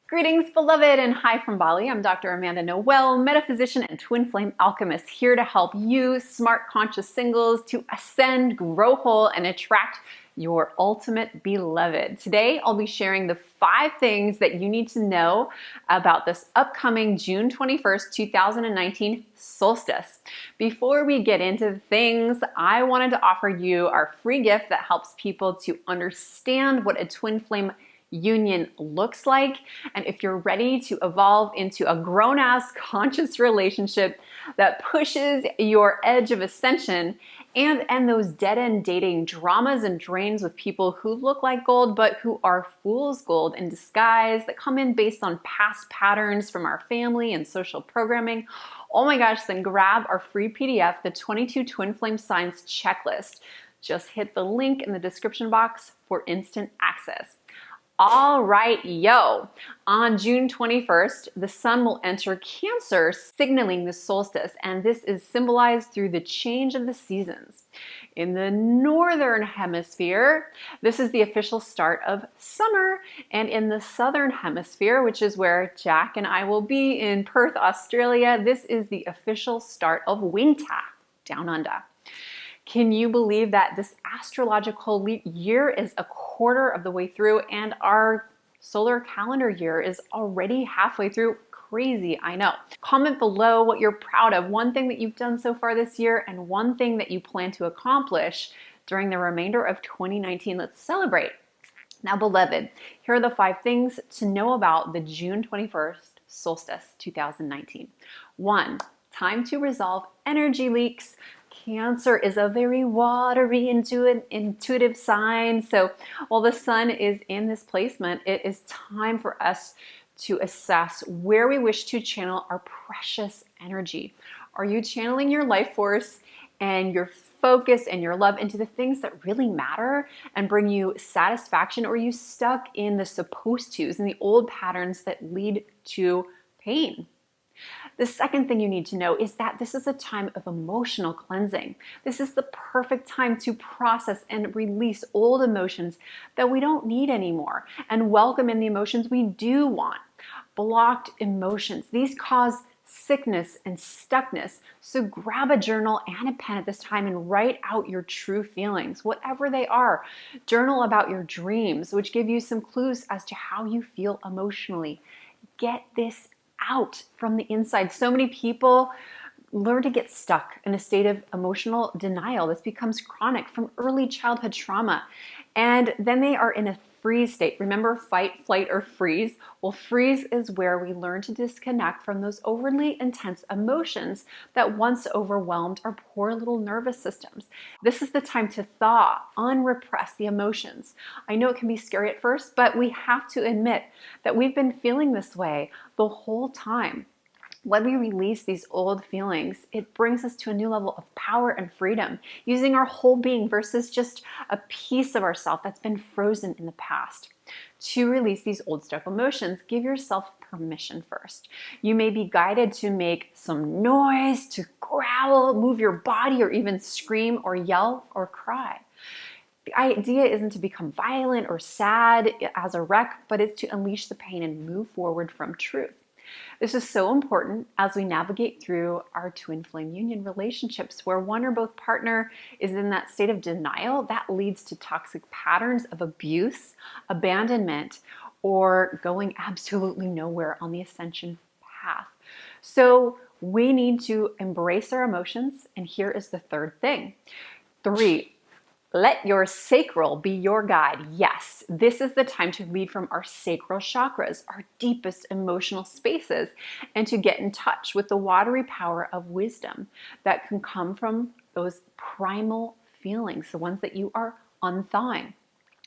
Greetings, beloved, and hi from Bali. I'm Dr. Amanda Noelle, metaphysician and twin flame alchemist, here to help you, smart conscious singles, to ascend, grow whole, and attract your ultimate beloved. Today, I'll be sharing the 5 things that you need to know about this upcoming June 21st, 2019 solstice. Before we get into the things, I wanted to offer you our free gift that helps people to understand what a twin flame union looks like. And if you're ready to evolve into a grown-ass conscious relationship that pushes your edge of ascension and end those dead-end dating dramas and drains with people who look like gold but who are fool's gold in disguise, that come in based on past patterns from our family and social programming, oh my gosh, then grab our free PDF, the 22 Twin Flame Signs Checklist. Just hit the link in the description box for instant access. All right, on June 21st, the sun will enter Cancer, signaling the solstice, and this is symbolized through the change of the seasons. In the Northern Hemisphere, this is the official start of summer, and in the Southern Hemisphere, which is where Jack and I will be in Perth, Australia, this is the official start of winter, down under. Can you believe that this astrological leap year is a quarter of the way through and our solar calendar year is already halfway through? Crazy, I know. Comment below what you're proud of, one thing that you've done so far this year and one thing that you plan to accomplish during the remainder of 2019. Let's celebrate. Now, beloved, here are the 5 things to know about the June 21st solstice 2019. 1, time to resolve energy leaks. Cancer is a very watery, intuitive sign. So while the sun is in this placement, it is time for us to assess where we wish to channel our precious energy. Are you channeling your life force and your focus and your love into the things that really matter and bring you satisfaction, or are you stuck in the supposed tos and the old patterns that lead to pain? The second thing you need to know is that this is a time of emotional cleansing. This is the perfect time to process and release old emotions that we don't need anymore and welcome in the emotions we do want. Blocked emotions, these cause sickness and stuckness. So grab a journal and a pen at this time and write out your true feelings, whatever they are. Journal about your dreams, which give you some clues as to how you feel emotionally. Get this out from the inside. So many people learn to get stuck in a state of emotional denial. This becomes chronic from early childhood trauma. And then they are in a freeze state. Remember, fight, flight, or freeze? Well, freeze is where we learn to disconnect from those overly intense emotions that once overwhelmed our poor little nervous systems. This is the time to thaw, unrepress the emotions. I know it can be scary at first, but we have to admit that we've been feeling this way the whole time. When we release these old feelings, it brings us to a new level of power and freedom, using our whole being versus just a piece of ourselves that's been frozen in the past. To release these old stuck emotions, give yourself permission first. You may be guided to make some noise, to growl, move your body, or even scream or yell or cry. The idea isn't to become violent or sad as a wreck, but it's to unleash the pain and move forward from truth. This is so important as we navigate through our twin flame union relationships where one or both partner is in that state of denial that leads to toxic patterns of abuse, abandonment, or going absolutely nowhere on the ascension path. So we need to embrace our emotions, and here is the third thing. 3, let your sacral be your guide. Yes, this is the time to lead from our sacral chakras, our deepest emotional spaces, and to get in touch with the watery power of wisdom that can come from those primal feelings, the ones that you are unthawing.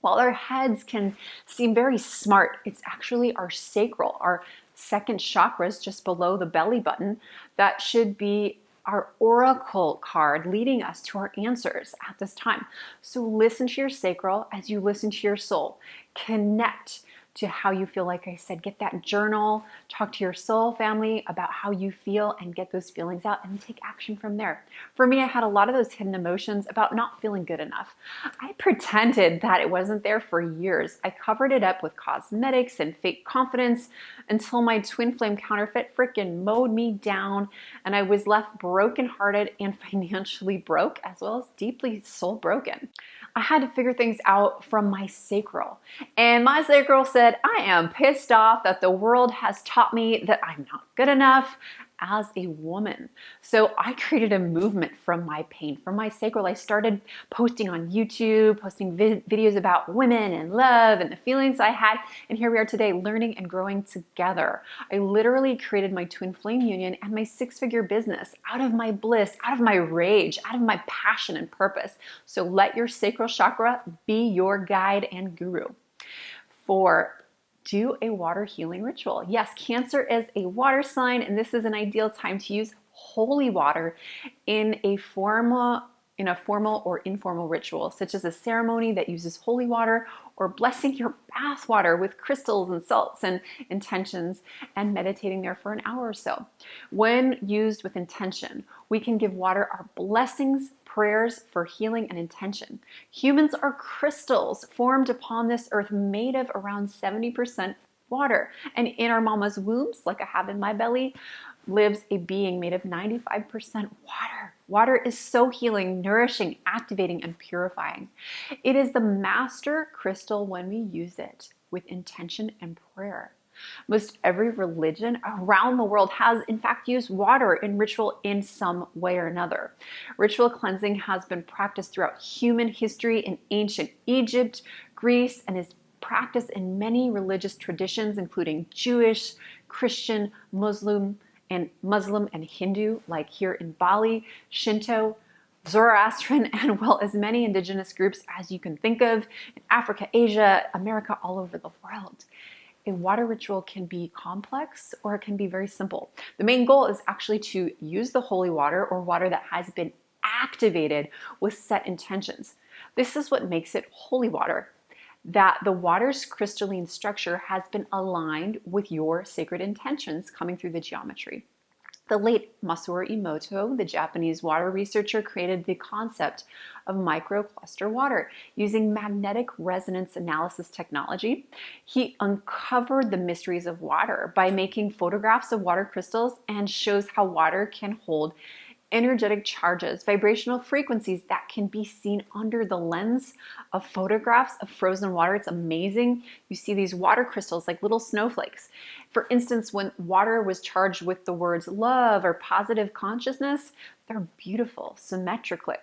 While our heads can seem very smart, it's actually our sacral, our second chakras just below the belly button, that should be our oracle card leading us to our answers at this time. So listen to your sacral as you listen to your soul. Connect to how you feel. Like I said, get that journal, talk to your soul family about how you feel and get those feelings out and take action from there. For me, I had a lot of those hidden emotions about not feeling good enough. I pretended that it wasn't there for years. I covered it up with cosmetics and fake confidence until my twin flame counterfeit freaking mowed me down and I was left brokenhearted and financially broke, as well as deeply soul broken. I had to figure things out from my sacral. And my sacral said, I am pissed off that the world has taught me that I'm not good enough as a woman. So I created a movement from my pain, from my sacral. I started posting on YouTube, posting videos about women and love and the feelings I had. And here we are today, learning and growing together. I literally created my twin flame union and my six-figure business out of my bliss, out of my rage, out of my passion and purpose. So let your sacral chakra be your guide and guru. 4, do a water healing ritual. Yes, Cancer is a water sign, and this is an ideal time to use holy water in a formal or informal ritual, such as a ceremony that uses holy water, or blessing your bath water with crystals and salts and intentions, and meditating there for an hour or so. When used with intention, we can give water our blessings, prayers for healing and intention. Humans are crystals formed upon this earth, made of around 70% water. And in our mama's wombs, like I have in my belly, lives a being made of 95% water. Water is so healing, nourishing, activating, and purifying. It is the master crystal when we use it with intention and prayer. Most every religion around the world has, in fact, used water in ritual in some way or another. Ritual cleansing has been practiced throughout human history in ancient Egypt, Greece, and is practiced in many religious traditions, including Jewish, Christian, Muslim, and Hindu, like here in Bali, Shinto, Zoroastrian, and well, as many indigenous groups as you can think of in Africa, Asia, America, all over the world. A water ritual can be complex or it can be very simple. The main goal is actually to use the holy water or water that has been activated with set intentions. This is what makes it holy water, that the water's crystalline structure has been aligned with your sacred intentions coming through the geometry. The late Masaru Emoto, the Japanese water researcher, created the concept of microcluster water using magnetic resonance analysis technology. He uncovered the mysteries of water by making photographs of water crystals and shows how water can hold energetic charges, vibrational frequencies that can be seen under the lens of photographs of frozen water. It's amazing. You see these water crystals like little snowflakes. For instance, when water was charged with the words love or positive consciousness, they're beautiful, symmetrical.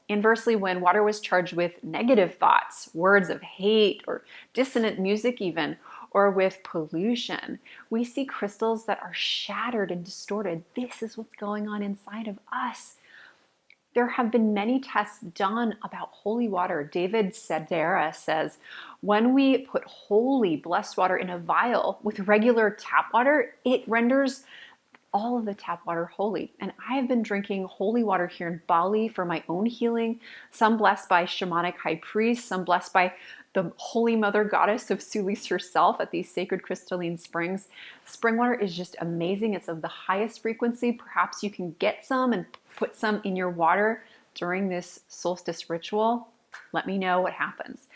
Inversely, when water was charged with negative thoughts, words of hate, or dissonant music even, or with pollution, we see crystals that are shattered and distorted. This is what's going on inside of us. There have been many tests done about holy water. David Sedaris says, when we put holy, blessed water in a vial with regular tap water, it renders all of the tap water holy. And I have been drinking holy water here in Bali for my own healing, some blessed by shamanic high priests, some blessed by the holy mother goddess of Sulis herself at these sacred crystalline springs. Spring water is just amazing. It's of the highest frequency. Perhaps you can get some and put some in your water during this solstice ritual. Let me know what happens.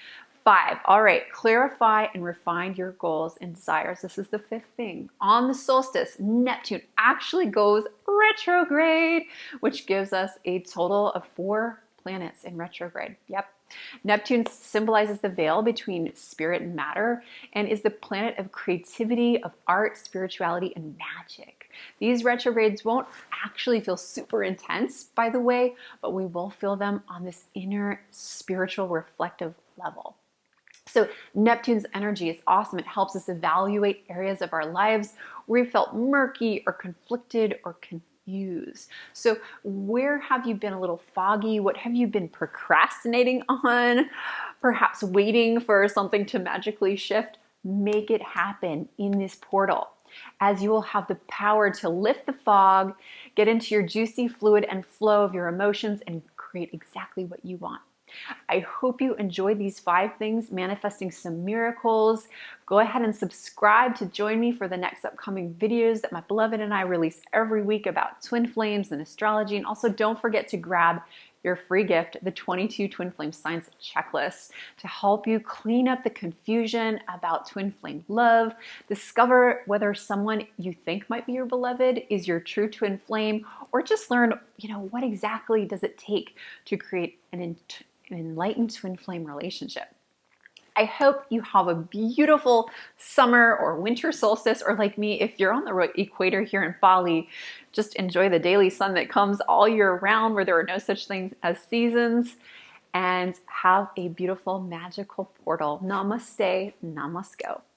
5, all right, clarify and refine your goals and desires. This is the 5th thing. On the solstice, Neptune actually goes retrograde, which gives us a total of 4 planets in retrograde. Yep. Neptune symbolizes the veil between spirit and matter and is the planet of creativity, of art, spirituality, and magic. These retrogrades won't actually feel super intense, by the way, but we will feel them on this inner spiritual reflective level. So Neptune's energy is awesome. It helps us evaluate areas of our lives where we felt murky or conflicted or confused. So where have you been a little foggy? What have you been procrastinating on? Perhaps waiting for something to magically shift? Make it happen in this portal, as you will have the power to lift the fog, get into your juicy fluid and flow of your emotions, and create exactly what you want. I hope you enjoyed these 5 things, manifesting some miracles. Go ahead and subscribe to join me for the next upcoming videos that my beloved and I release every week about twin flames and astrology. And also don't forget to grab your free gift, the 22 Twin Flame Signs Checklist, to help you clean up the confusion about twin flame love, discover whether someone you think might be your beloved is your true twin flame, or just learn, what exactly does it take to create an enlightened twin flame relationship. I hope you have a beautiful summer or winter solstice, or like me, if you're on the equator here in Bali, just enjoy the daily sun that comes all year round where there are no such things as seasons, and have a beautiful magical portal. Namaste, namasko.